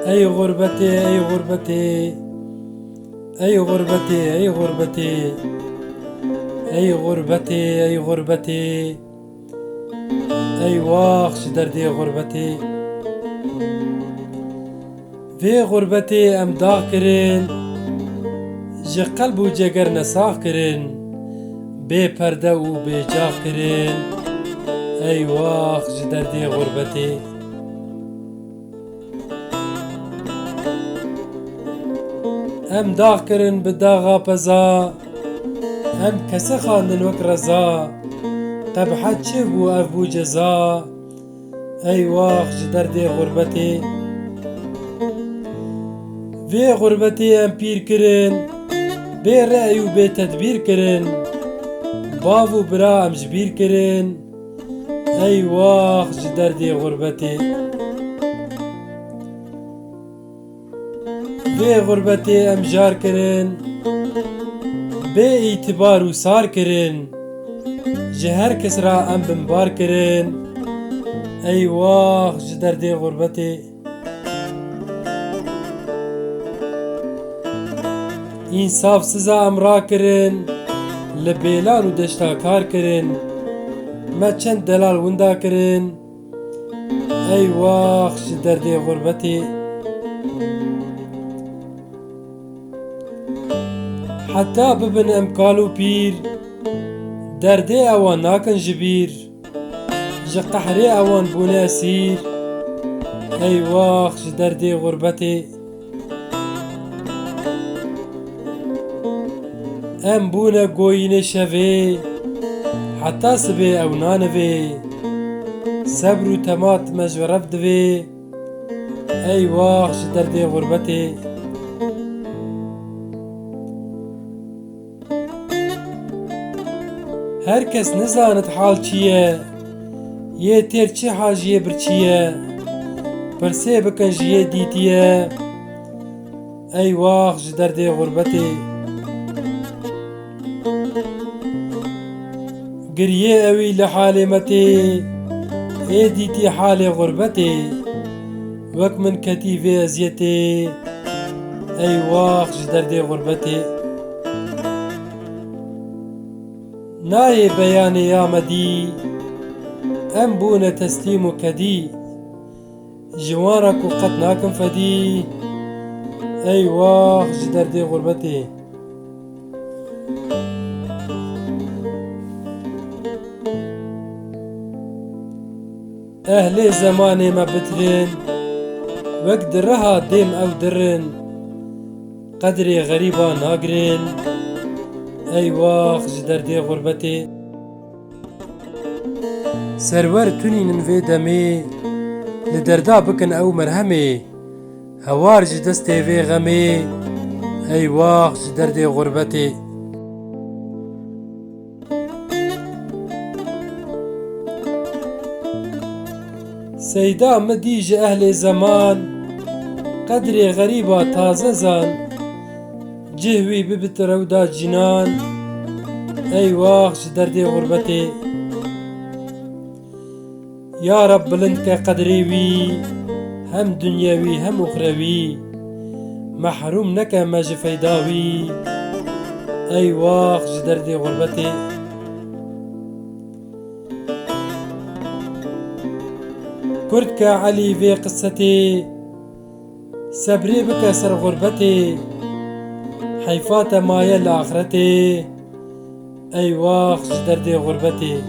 أي غربتي أي غربتي، أي غربتي أي غربتي، أي غربتي أي غربتي، أي واخش دردي غربتي. في غربتي أم داكرين جي قلب و جگر نساكرين، بي پرده و بي جاكرين، أي واخش دردي غربتي. ام داكرين بداغا بزا، ام كسي خاندن وك رزا، قبحت شبو أفبو جزا، أي واخش دردي غربتي. في غربتي ام بير كرين، بي رأي و بي تدبير كرين، باو برا ام جبير كرين، أي واخش دردي غربتي. في غربتي ام جار كرين، بي اعتبار و سار كرين، جهر كسرا ام بمبار كرين، أي واخش دردي غربتي. انصاف سزا ام را كرين، لبيلان و دشتا كار كرين، ما چند دلال وندا كرين، أي واخش دردي غربتي. حتى ببن ام قالو بير، دردي اوان ناكن جبير، جي قحري اوان بون اسير، أي واخش دردي غربتي. ام بونا قوين شفي، حتى سبي او نانفي، صبر و تمات مجورف دوي، أي واخش دردي غربتي. هر کس نزاند حال چیه، یه تیر چه حاجیه برچیه، پرسه بکن جیه دیتیه، أي واخش دردي غربتي. قريه اوي لحالي متي، اي ديتي حالي غربتي، وك من كتيفي ازيتي، أي واخش دردي غربتي. ناي بياني يا مدي، ام بونا تسليم كدي، جوارك وقد ناكم فدي، أي واخش دردي غربتي. أهلي زماني ما بترين، وقت درها ديم أو درن، قدري غريبة ناقرين، أي واخش دردي غربتي. سرور تونين في دمي، لدردا بكن أو مرهمي، هوارج دستي في غمي، أي واخش دردي غربتي. سيدا مديج أهل زمان، قدري غريبة تازة زان، جهوي ببت رودا جنان، أي واخش دردي غربتي. يا رب بلندك قدري وي، هم دنياوي هم أخروي، محروم نكا ما جفيداوي، أي واخش دردي غربتي. كردك علي في قصتي، سبري بك سر غربتي، حيفات مايا لآخرتي، أي واخش دردي غربتي.